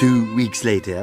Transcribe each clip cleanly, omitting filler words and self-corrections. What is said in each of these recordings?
Two weeks later.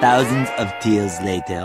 Thousands of tears later.